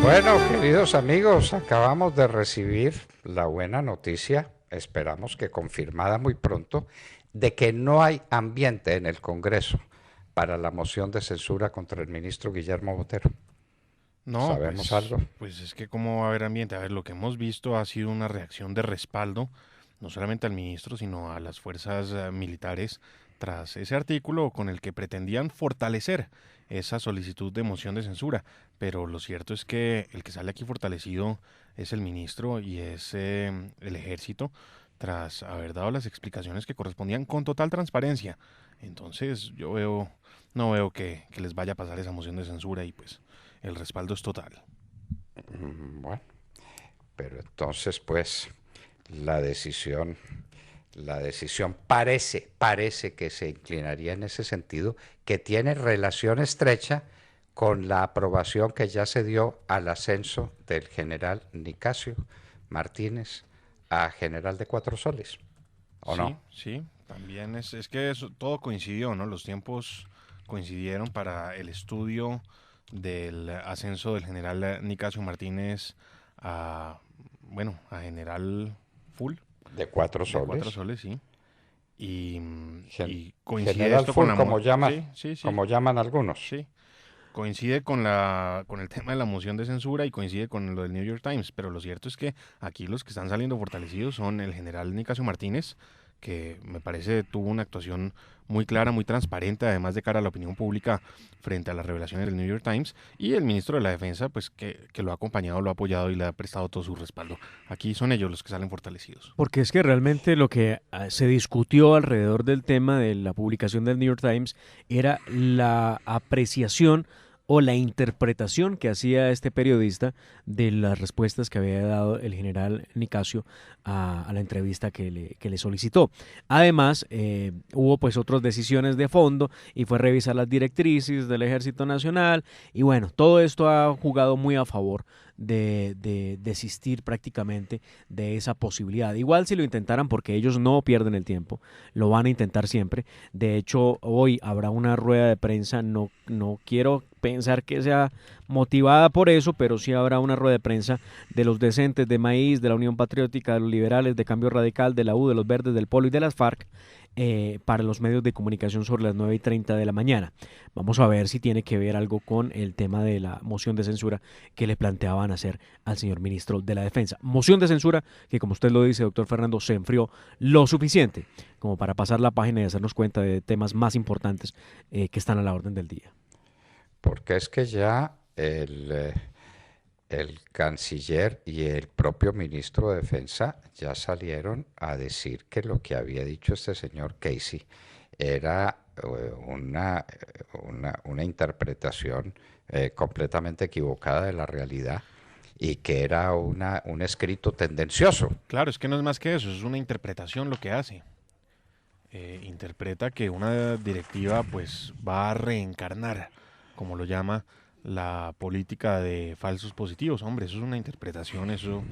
Bueno, queridos amigos, acabamos de recibir la buena noticia, esperamos que confirmada muy pronto, de que no hay ambiente en el Congreso para la moción de censura contra el ministro Guillermo Botero. No, ¿Sabemos algo? pues es que cómo va a haber ambiente. A ver, lo que hemos visto ha sido una reacción de respaldo, no solamente al ministro, sino a las fuerzas militares tras ese artículo con el que pretendían fortalecer esa solicitud de moción de censura. Pero lo cierto es que el que sale aquí fortalecido es el ministro y es el ejército, tras haber dado las explicaciones que correspondían con total transparencia. Entonces no veo que les vaya a pasar esa moción de censura y pues el respaldo es total. Bueno, pero entonces pues la decisión, la decisión parece que se inclinaría en ese sentido, que tiene relación estrecha con la aprobación que ya se dio al ascenso del general Nicasio Martínez a general de Cuatro Soles, ¿o Sí, no? sí, también es que todo coincidió, ¿no? Los tiempos coincidieron para el estudio del ascenso del general Nicasio Martínez a, bueno, a general full De Cuatro de Cuatro Soles. Soles, sí. Y, Gen- y coincide General esto con Full, la... Sí, sí, sí, como llaman algunos. sí. Coincide con el tema de la moción de censura y coincide con lo del New York Times, pero lo cierto es que aquí los que están saliendo fortalecidos son el general Nicasio Martínez, que me parece tuvo una actuación muy clara, muy transparente, además de cara a la opinión pública frente a las revelaciones del New York Times, y el ministro de la Defensa, pues que lo ha acompañado, lo ha apoyado y le ha prestado todo su respaldo. Aquí son ellos los que salen fortalecidos. Porque es que realmente lo que se discutió alrededor del tema de la publicación del New York Times era la apreciación o la interpretación que hacía este periodista de las respuestas que había dado el general Nicasio a la entrevista que le solicitó. Además, hubo pues otras decisiones de fondo y fue revisar las directrices del Ejército Nacional y bueno, todo esto ha jugado muy a favor de desistir prácticamente de esa posibilidad. Igual si lo intentaran, porque ellos no pierden el tiempo, lo van a intentar siempre. De hecho, hoy habrá una rueda de prensa, no quiero pensar que sea motivada por eso, pero sí habrá una rueda de prensa de los decentes, de Maíz, de la Unión Patriótica, de los liberales, de Cambio Radical, de la U, de los Verdes, del Polo y de las FARC, para los medios de comunicación sobre las 9:30 de la mañana. Vamos a ver si tiene que ver algo con el tema de la moción de censura que le planteaban hacer al señor ministro de la Defensa. Moción de censura que, como usted lo dice, doctor Fernando, se enfrió lo suficiente como para pasar la página y hacernos cuenta de temas más importantes que están a la orden del día. Porque es que ya el canciller y el propio ministro de Defensa ya salieron a decir que lo que había dicho este señor Casey era una interpretación completamente equivocada de la realidad y que era un escrito tendencioso. Claro, es que no es más que eso, es una interpretación lo que hace. Interpreta que una directiva pues va a reencarnar, como lo llama la política de falsos positivos. Hombre, eso es una interpretación, Eso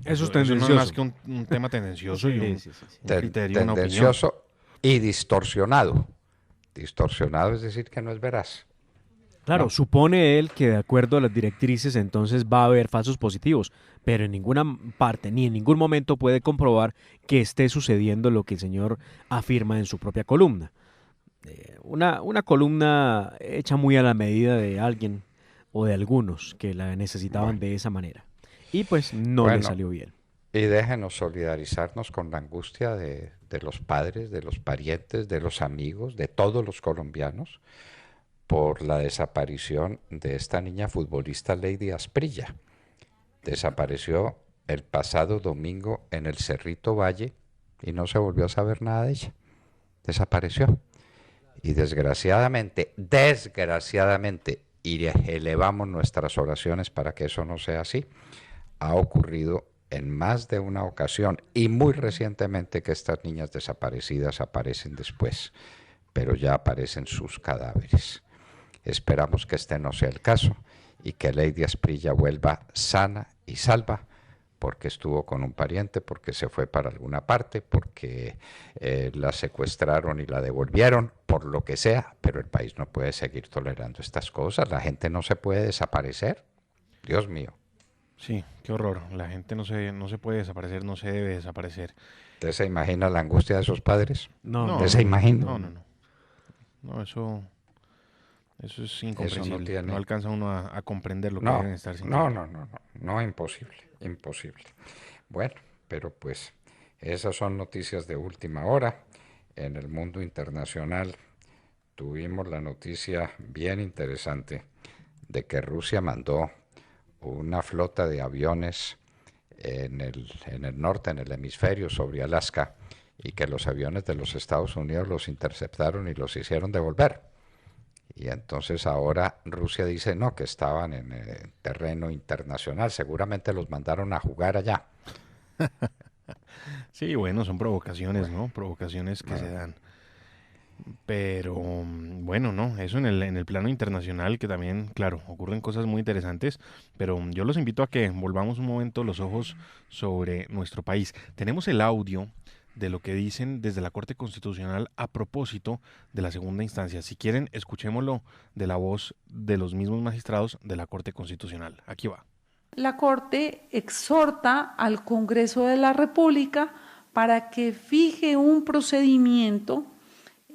es eso no es más tendencioso. que un tema tendencioso y Sí, sí, sí, sí. un criterio, una opinión. Tendencioso y distorsionado. Distorsionado es decir que no es veraz. Claro, No, supone él que de acuerdo a las directrices entonces va a haber falsos positivos, pero en ninguna parte ni en ningún momento puede comprobar que esté sucediendo lo que el señor afirma en su propia columna. Una columna hecha muy a la medida de alguien o de algunos que la necesitaban bueno, de esa manera. Y pues no le bueno, salió bien. y déjenos solidarizarnos con la angustia de los padres, de los parientes, de los amigos, de todos los colombianos por la desaparición de esta niña futbolista Lady Asprilla. Desapareció el pasado domingo en el Cerrito Valle y no se volvió a saber nada de ella. Desapareció. Y desgraciadamente, y elevamos nuestras oraciones para que eso no sea así, ha ocurrido en más de una ocasión y muy recientemente que estas niñas desaparecidas aparecen después, pero ya aparecen sus cadáveres. Esperamos que este no sea el caso y que Lady Asprilla vuelva sana y salva porque estuvo con un pariente, porque se fue para alguna parte, porque la secuestraron y la devolvieron, por lo que sea, pero el país no puede seguir tolerando estas cosas, la gente no se puede desaparecer, Dios mío. Sí, qué horror. La gente no se puede desaparecer, no se debe desaparecer. ¿Usted se imagina la angustia de esos padres? No, ¿Usted se imagina? No, eso es Eso incomprensible. no tiene... No alcanza uno a comprender lo que No, deben estar sintiendo. no, imposible, imposible. Bueno, pero pues esas son noticias de última hora. En el mundo internacional tuvimos la noticia bien interesante de que Rusia mandó una flota de aviones en el norte, en el hemisferio, sobre Alaska, y que los aviones de los Estados Unidos los interceptaron y los hicieron devolver. Y entonces ahora Rusia dice no, que estaban en terreno internacional, seguramente los mandaron a jugar allá. Sí, bueno, son provocaciones, ¿no? Provocaciones que se dan. Pero bueno, no, eso en el plano internacional, que también, claro, ocurren cosas muy interesantes, pero yo los invito a que volvamos un momento los ojos sobre nuestro país. Tenemos el audio de lo que dicen desde la Corte Constitucional a propósito de la segunda instancia. Si quieren, escuchémoslo de la voz de los mismos magistrados de la Corte Constitucional. Aquí va. La Corte exhorta al Congreso de la República para que fije un procedimiento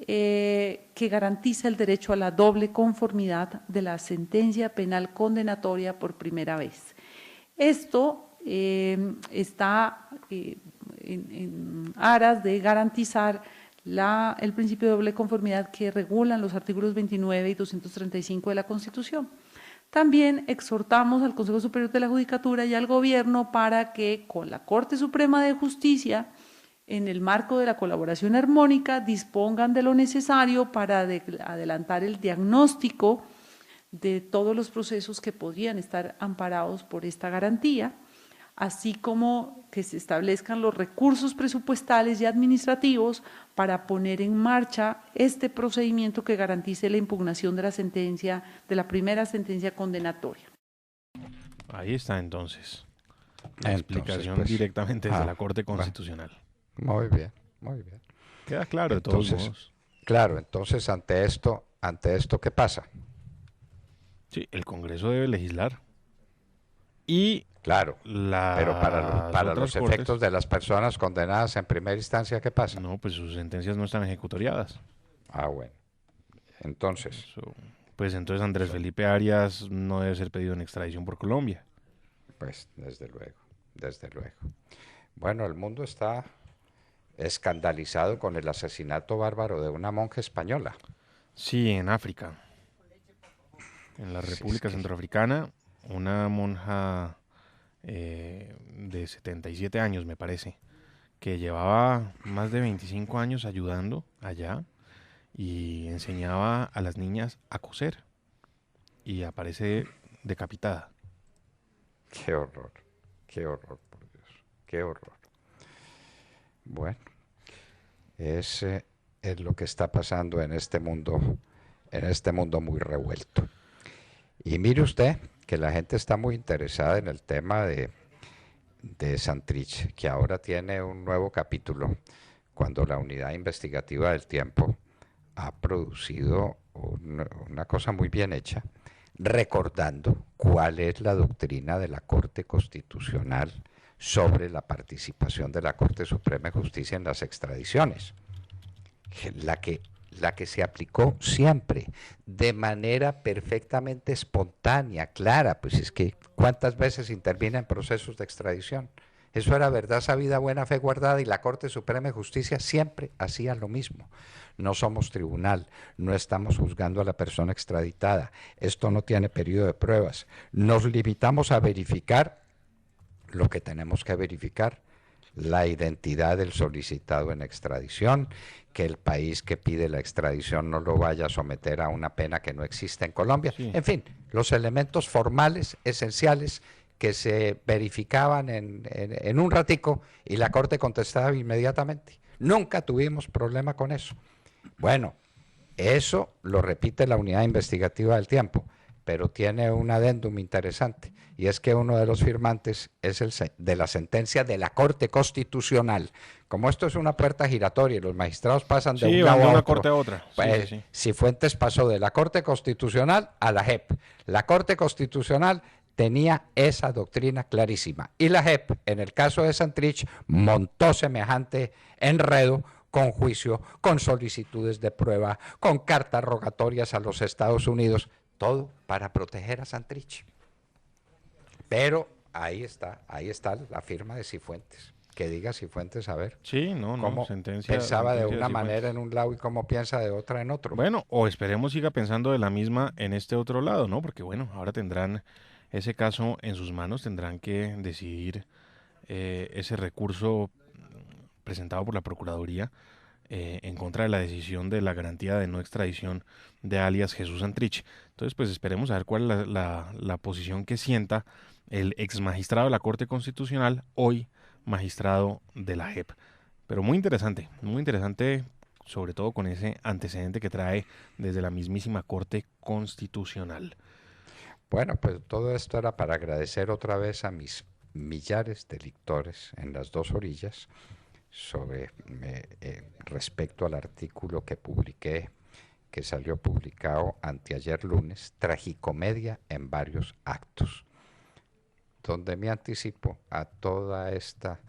que garantice el derecho a la doble conformidad de la sentencia penal condenatoria por primera vez. Esto está en aras de garantizar el principio de doble conformidad que regulan los artículos 29 y 235 de la Constitución. También exhortamos al Consejo Superior de la Judicatura y al Gobierno para que con la Corte Suprema de Justicia, en el marco de la colaboración armónica, dispongan de lo necesario para adelantar el diagnóstico de todos los procesos que podrían estar amparados por esta garantía, así como que se establezcan los recursos presupuestales y administrativos para poner en marcha este procedimiento que garantice la impugnación de la sentencia, de la primera sentencia condenatoria. Ahí está entonces la explicación pues, directamente desde la Corte Constitucional. Bueno, muy bien, muy bien. Queda claro de todos modos. Claro, entonces ante esto, ¿qué pasa? Sí, el Congreso debe legislar. Y claro, pero para los efectos de las personas condenadas en primera instancia, ¿qué pasa? No, pues sus sentencias no están ejecutoriadas. Ah, bueno. Entonces. Pues entonces Andrés Felipe Arias no debe ser pedido en extradición por Colombia. Pues desde luego, desde luego. Bueno, el mundo está escandalizado con el asesinato bárbaro de una monja española. Sí, en África. En la República Centroafricana, una monja de 77 años, me parece, que llevaba más de 25 años ayudando allá y enseñaba a las niñas a coser y aparece decapitada. Qué horror, por Dios, qué horror. Bueno, ese es lo que está pasando en este mundo muy revuelto. Y mire usted que la gente está muy interesada en el tema de Santrich, que ahora tiene un nuevo capítulo, cuando la Unidad Investigativa del Tiempo ha producido una cosa muy bien hecha, recordando cuál es la doctrina de la Corte Constitucional sobre la participación de la Corte Suprema de Justicia en las extradiciones. La que se aplicó siempre, de manera perfectamente espontánea, clara, pues es que ¿cuántas veces interviene en procesos de extradición? Eso era verdad sabida, buena fe guardada, y la Corte Suprema de Justicia siempre hacía lo mismo. No somos tribunal, no estamos juzgando a la persona extraditada, esto no tiene periodo de pruebas, nos limitamos a verificar lo que tenemos que verificar, la identidad del solicitado en extradición, que el país que pide la extradición no lo vaya a someter a una pena que no existe en Colombia. Sí. En fin, los elementos formales esenciales que se verificaban en un ratico y la Corte contestaba inmediatamente. Nunca tuvimos problema con eso. Bueno, eso lo repite la Unidad Investigativa del Tiempo, pero tiene un adendum interesante, y es que uno de los firmantes es el de la sentencia de la Corte Constitucional. Como esto es una puerta giratoria y los magistrados pasan de una corte a otra. Pues, sí. Cifuentes pasó de la Corte Constitucional a la JEP. La Corte Constitucional tenía esa doctrina clarísima. Y la JEP, en el caso de Santrich, montó semejante enredo con juicio, con solicitudes de prueba, con cartas rogatorias a los Estados Unidos, todo para proteger a Santrich. Pero ahí está la firma de Cifuentes. Que diga Cifuentes, a ver. Sí, cómo sentencia. pensaba de una Cifuentes. manera en un lado y cómo piensa de otra en otro. Bueno, o esperemos siga pensando de la misma en este otro lado, ¿no? Porque bueno, ahora tendrán ese caso en sus manos, tendrán que decidir ese recurso presentado por la Procuraduría en contra de la decisión de la garantía de no extradición de alias Jesús Santrich. Entonces, pues esperemos a ver cuál es la posición que sienta el ex magistrado de la Corte Constitucional, hoy magistrado de la JEP. Pero muy interesante, sobre todo con ese antecedente que trae desde la mismísima Corte Constitucional. Bueno, pues todo esto era para agradecer otra vez a mis millares de lectores en las dos orillas respecto al artículo que publiqué, que salió publicado anteayer lunes, Tragicomedia en varios actos, donde me anticipo a toda esta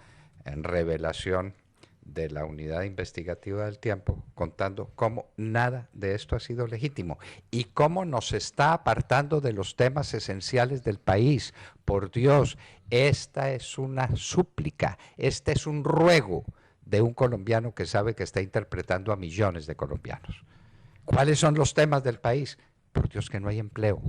revelación de la Unidad Investigativa del Tiempo, contando cómo nada de esto ha sido legítimo y cómo nos está apartando de los temas esenciales del país. Por Dios, esta es una súplica, este es un ruego de un colombiano que sabe que está interpretando a millones de colombianos. ¿Cuáles son los temas del país? Por Dios, que no hay empleo.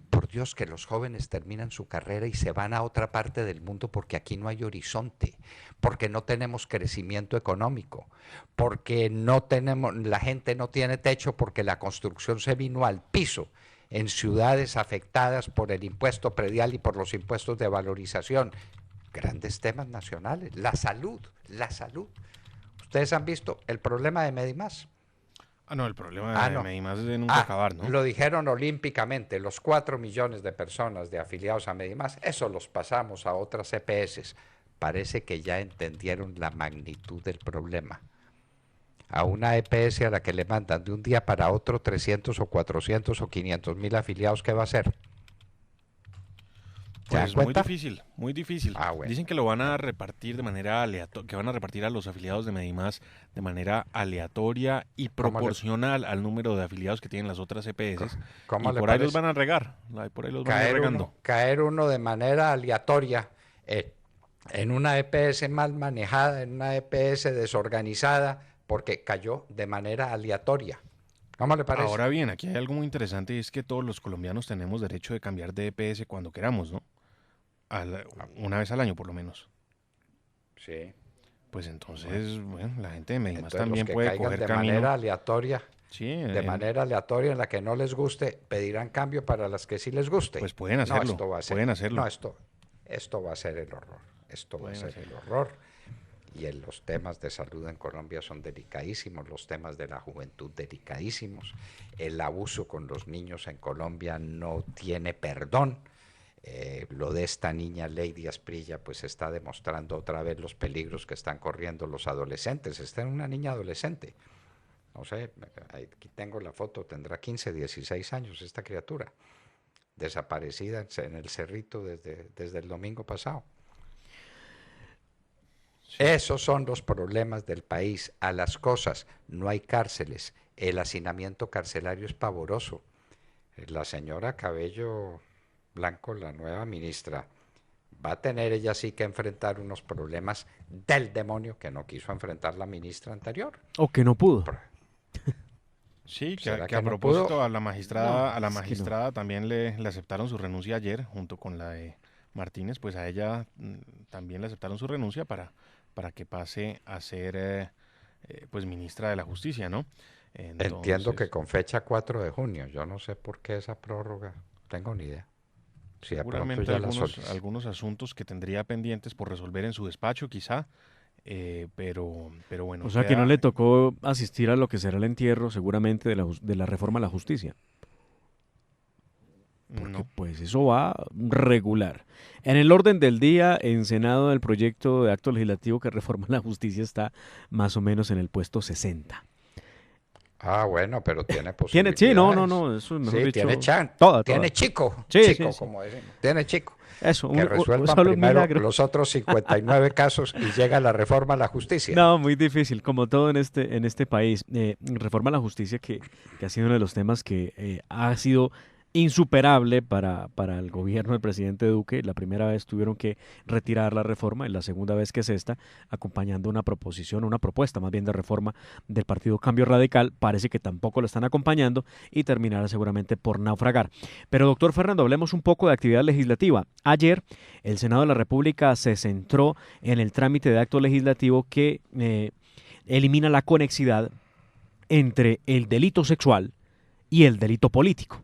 Por Dios, que los jóvenes terminan su carrera y se van a otra parte del mundo porque aquí no hay horizonte, porque no tenemos crecimiento económico, porque la gente no tiene techo porque la construcción se vino al piso en ciudades afectadas por el impuesto predial y por los impuestos de valorización. Grandes temas nacionales. La salud. Ustedes han visto el problema de Medimás. No, el problema de Medimás es de nunca acabar, ¿no? Lo dijeron olímpicamente, los 4 millones de personas de afiliados a Medimás, eso los pasamos a otras EPS. Parece que ya entendieron la magnitud del problema. A una EPS a la que le mandan de un día para otro 300 o 400 o 500 mil afiliados, ¿qué va a hacer? Pues muy difícil. Bueno. Dicen que lo van a repartir de manera aleatoria, que van a repartir a los afiliados de Medimás de manera aleatoria y proporcional al número de afiliados que tienen las otras EPS. ¿Cómo y por ahí los van a regar, por ahí los van a ir regando. Caer uno de manera aleatoria en una EPS mal manejada, en una EPS desorganizada, porque cayó de manera aleatoria. ¿Cómo le parece? Ahora bien, aquí hay algo muy interesante y es que todos los colombianos tenemos derecho de cambiar de EPS cuando queramos, ¿no? Una vez al año, por lo menos. Sí. Pues entonces, bueno, la gente de Medimás entonces también puede coger de camino. Manera aleatoria, sí, de manera aleatoria en la que no les guste, pedirán cambio para las que sí les guste. Pues pueden hacerlo. Pueden hacerlo. No, esto va a ser el horror. Esto va a ser el horror. Y los temas de salud en Colombia son delicadísimos, los temas de la juventud delicadísimos. El abuso con los niños en Colombia no tiene perdón. Lo de esta niña Lady Asprilla pues está demostrando otra vez los peligros que están corriendo los adolescentes. Esta es una niña adolescente. No sé, aquí tengo la foto, tendrá 15, 16 años esta criatura. Desaparecida en el Cerrito desde el domingo pasado. Sí. Esos son los problemas del país. A las cosas, no hay cárceles. El hacinamiento carcelario es pavoroso. La señora Cabello Blanco, la nueva ministra, va a tener ella sí que enfrentar unos problemas del demonio que no quiso enfrentar la ministra anterior. O que no pudo. Sí, que a propósito no a la magistrada también le aceptaron su renuncia ayer, junto con la de Martínez, pues a ella también le aceptaron su renuncia para que pase a ser pues ministra de la Justicia, ¿no? Entonces, entiendo que con fecha 4 de junio, yo no sé por qué esa prórroga, no tengo ni idea. Si seguramente algunos asuntos que tendría pendientes por resolver en su despacho, quizá, pero bueno. O sea que no le tocó asistir a lo que será el entierro, seguramente, de la reforma a la justicia. Porque no. Pues eso va regular. En el orden del día, en Senado, el proyecto de acto legislativo que reforma la justicia está más o menos en el puesto 60. Ah, bueno, pero tiene Tiene, posibilidades. sí, no, eso mejor Sí, dicho. tiene chance. Toda. Tiene chico, Sí, chico, sí. como decimos. Tiene chico. Eso, Que resuelvan solo un primero milagro. los otros 59 casos y llega la reforma a la justicia. No, muy difícil, como todo en este país. Reforma a la justicia que ha sido uno de los temas que ha sido insuperable para el gobierno del presidente Duque. La primera vez tuvieron que retirar la reforma y la segunda vez que es esta, acompañando una propuesta más bien de reforma del partido Cambio Radical, parece que tampoco lo están acompañando y terminará seguramente por naufragar. Pero doctor Fernando, hablemos un poco de actividad legislativa. Ayer el Senado de la República se centró en el trámite de acto legislativo que elimina la conexidad entre el delito sexual y el delito político.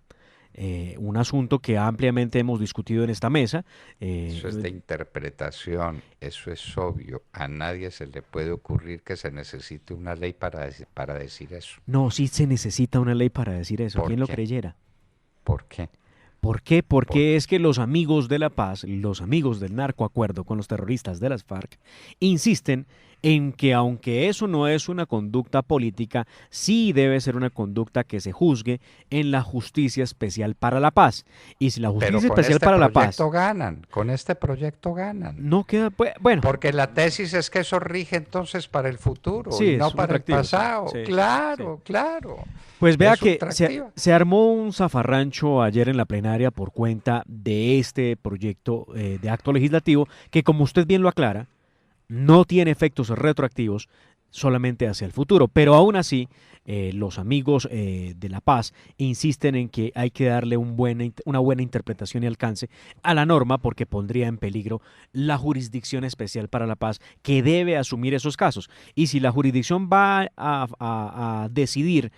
Un asunto que ampliamente hemos discutido en esta mesa. Eso es de interpretación, eso es obvio. A nadie se le puede ocurrir que se necesite una ley para decir eso. No, sí se necesita una ley para decir eso. ¿Por ¿Quién lo qué? creyera? ¿Por qué? ¿Por qué? Porque ¿Por? es que los amigos de la paz, los amigos del narcoacuerdo con los terroristas de las FARC, insisten en que aunque eso no es una conducta política, sí debe ser una conducta que se juzgue en la Justicia Especial para la Paz. Y si la Pero Justicia con Especial este para la Paz proyecto ganan, con este proyecto ganan. no queda, pues, bueno, Porque la tesis es que eso rige entonces para el futuro Sí, y no es un para el atractivo, sí, pasado. sí, Claro, claro. pues vea Es que atractiva. se armó un zafarrancho ayer en la plenaria por cuenta de este proyecto de acto legislativo que, como usted bien lo aclara, no tiene efectos retroactivos solamente hacia el futuro, pero aún así los amigos de la paz insisten en que hay que darle una buena interpretación y alcance a la norma porque pondría en peligro la Jurisdicción Especial para la Paz que debe asumir esos casos. Y si la jurisdicción va a decidir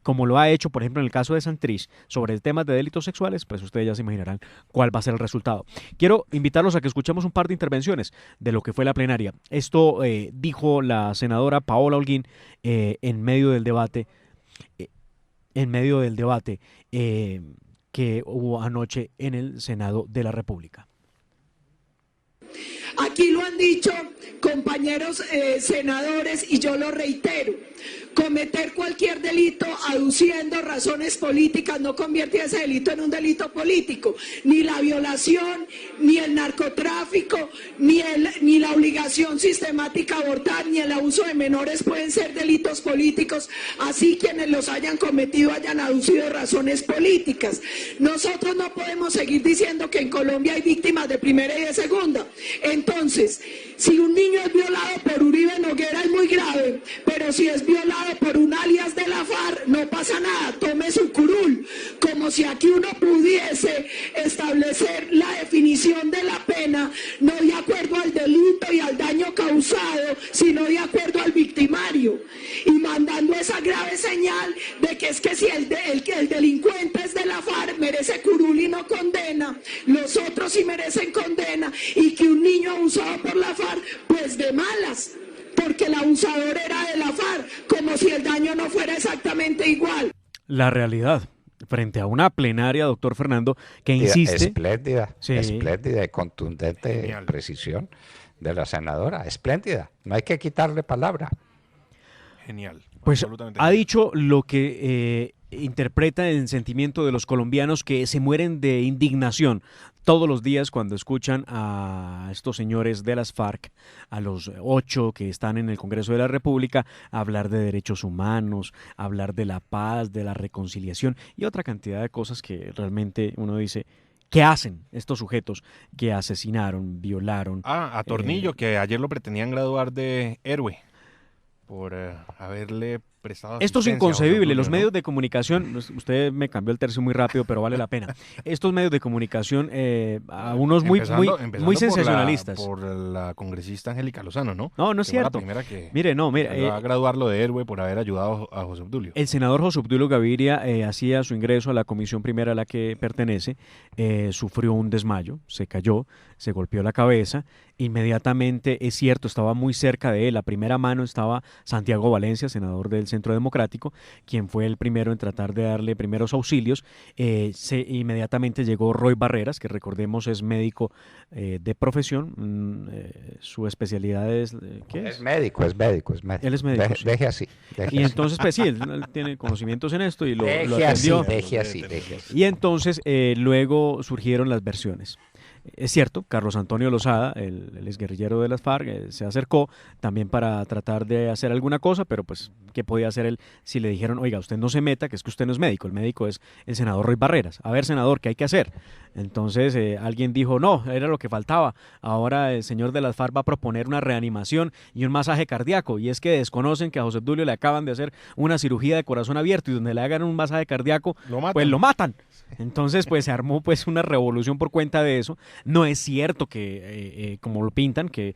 como lo ha hecho, por ejemplo, en el caso de Santrich, sobre el tema de delitos sexuales, pues ustedes ya se imaginarán cuál va a ser el resultado. Quiero invitarlos a que escuchemos un par de intervenciones de lo que fue la plenaria. Esto dijo la senadora Paola Holguín en medio del debate, que hubo anoche en el Senado de la República. Aquí lo han dicho compañeros senadores y yo lo reitero. Cometer cualquier delito aduciendo razones políticas no convierte ese delito en un delito político. Ni la violación, ni el narcotráfico, ni la obligación sistemática a abortar, ni el abuso de menores pueden ser delitos políticos, así quienes los hayan cometido hayan aducido razones políticas. Nosotros no podemos seguir diciendo que en Colombia hay víctimas de primera y de segunda. Entonces, si un niño es violado por Uribe Noguera es muy grave, pero si es violado por un alias de la FARC no pasa nada, tome su curul, como si aquí uno pudiese establecer la definición de la pena, no de acuerdo al delito y al daño causado, sino de acuerdo al victimario, y mandando esa grave señal de que es que si el delincuente es de la FARC merece curul y no condena, los otros sí merecen condena, y que un niño abusado por la FARC, pues de malas, porque el abusador era de la FARC, como si el daño no fuera exactamente igual. La realidad, frente a una plenaria, doctor Fernando, que insiste... Espléndida, Sí. espléndida y contundente Genial. precisión de la senadora. Espléndida, no hay que quitarle palabra. Genial. Pues absolutamente ha genial. dicho lo que interpreta el sentimiento de los colombianos que se mueren de indignación todos los días cuando escuchan a estos señores de las FARC, a los 8 que están en el Congreso de la República, hablar de derechos humanos, hablar de la paz, de la reconciliación y otra cantidad de cosas que realmente uno dice, ¿qué hacen estos sujetos que asesinaron, violaron? A Tornillo, que ayer lo pretendían graduar de héroe por haberle prestado Esto es asistencia a José inconcebible. Obdulio, Los ¿no? medios de comunicación, usted me cambió el tercio muy rápido, pero vale la pena. Estos medios de comunicación, a unos muy Empezando sensacionalistas. por la congresista Angélica Lozano, ¿no? No, no es Que fue cierto. La primera que Mire, va a graduarlo de héroe por haber ayudado a José Obdulio. el senador José Obdulio Gaviria hacía su ingreso a la comisión primera a la que pertenece, sufrió un desmayo, se cayó, se golpeó la cabeza, inmediatamente, es cierto, estaba muy cerca de él, a primera mano estaba Santiago Valencia, senador del Centro Centro Democrático, quien fue el primero en tratar de darle primeros auxilios. Inmediatamente llegó Roy Barreras, que recordemos es médico de profesión. Su especialidad es... ¿qué es? Es médico. Él es médico. Sí. Deje así. Y entonces, pues sí, él tiene conocimientos en esto y lo Deje atendió. así. Y entonces luego surgieron las versiones. Es cierto, Carlos Antonio Lozada, el exguerrillero de las FARC, se acercó también para tratar de hacer alguna cosa, pero pues, ¿qué podía hacer él si le dijeron, oiga, usted no se meta, que es que usted no es médico, el médico es el senador Roy Barreras? A ver, senador, ¿qué hay que hacer? Entonces alguien dijo, no, era lo que faltaba, ahora el señor de las FARC va a proponer una reanimación y un masaje cardíaco, y es que desconocen que a José Obdulio le acaban de hacer una cirugía de corazón abierto y donde le hagan un masaje cardíaco, pues lo matan. Entonces, pues se armó pues una revolución por cuenta de eso. No es cierto que, como lo pintan, que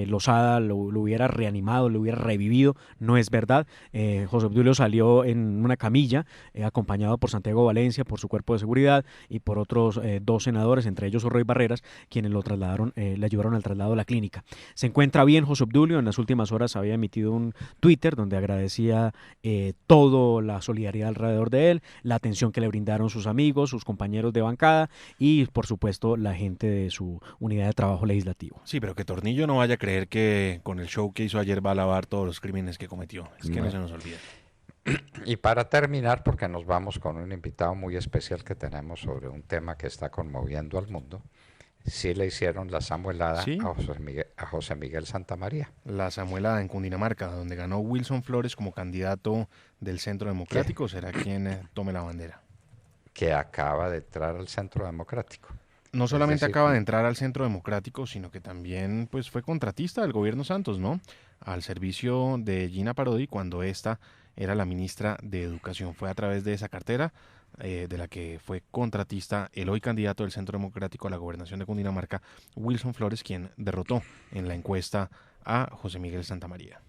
Lozada lo hubiera reanimado, lo hubiera revivido. No es verdad. José Obdulio salió en una camilla, acompañado por Santiago Valencia, por su cuerpo de seguridad y por otros 2 senadores, entre ellos Roy Barreras, quienes lo trasladaron, le ayudaron al traslado a la clínica. Se encuentra bien José Obdulio. En las últimas horas había emitido un Twitter donde agradecía toda la solidaridad alrededor de él, la atención que le brindaron sus amigos, sus compañeros de bancada y, por supuesto, la gente de su unidad de trabajo legislativo. Sí, pero que Tornillo no vaya a creer que con el show que hizo ayer va a lavar todos los crímenes que cometió. Es que no se nos olvide. Y para terminar, porque nos vamos con un invitado muy especial que tenemos sobre un tema que está conmoviendo al mundo, sí le hicieron la samuelada ¿Sí? a José Miguel Santamaría. La samuelada en Cundinamarca, donde ganó Wilson Flores como candidato del Centro Democrático, será quien tome la bandera. Que acaba de entrar al Centro Democrático. No solamente Es decir, acaba de entrar al Centro Democrático, sino que también pues fue contratista del gobierno Santos, ¿no? Al servicio de Gina Parodi cuando esta era la ministra de Educación. Fue a través de esa cartera de la que fue contratista el hoy candidato del Centro Democrático a la gobernación de Cundinamarca, Wilson Flores, quien derrotó en la encuesta a José Miguel Santamaría.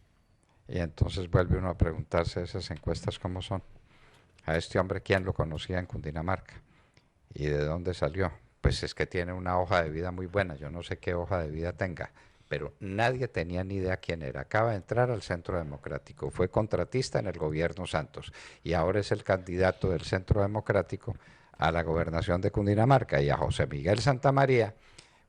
Y entonces vuelve uno a preguntarse esas encuestas cómo son. A este hombre, ¿quién lo conocía en Cundinamarca? ¿Y de dónde salió? Pues es que tiene una hoja de vida muy buena. Yo no sé qué hoja de vida tenga, pero nadie tenía ni idea quién era. Acaba de entrar al Centro Democrático, fue contratista en el gobierno Santos y ahora es el candidato del Centro Democrático a la gobernación de Cundinamarca. Y a José Miguel Santamaría,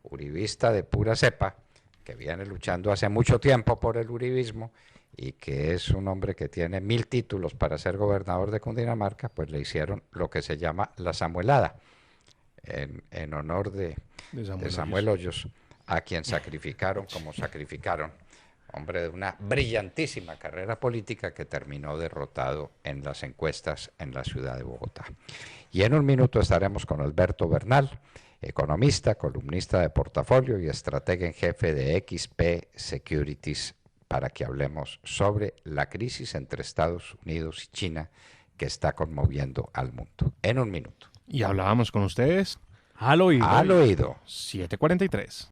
uribista de pura cepa, que viene luchando hace mucho tiempo por el uribismo y que es un hombre que tiene 1000 títulos para ser gobernador de Cundinamarca, pues le hicieron lo que se llama la samuelada, en honor de Samuel Hoyos, a quien sacrificaron como sacrificaron, hombre de una brillantísima carrera política que terminó derrotado en las encuestas en la ciudad de Bogotá. Y en un minuto estaremos con Alberto Bernal, economista, columnista de Portafolio y estratega en jefe de XP Securities, para que hablemos sobre la crisis entre Estados Unidos y China que está conmoviendo al mundo. En un minuto. Y hablábamos con ustedes Al oído. Al oído. 7:43.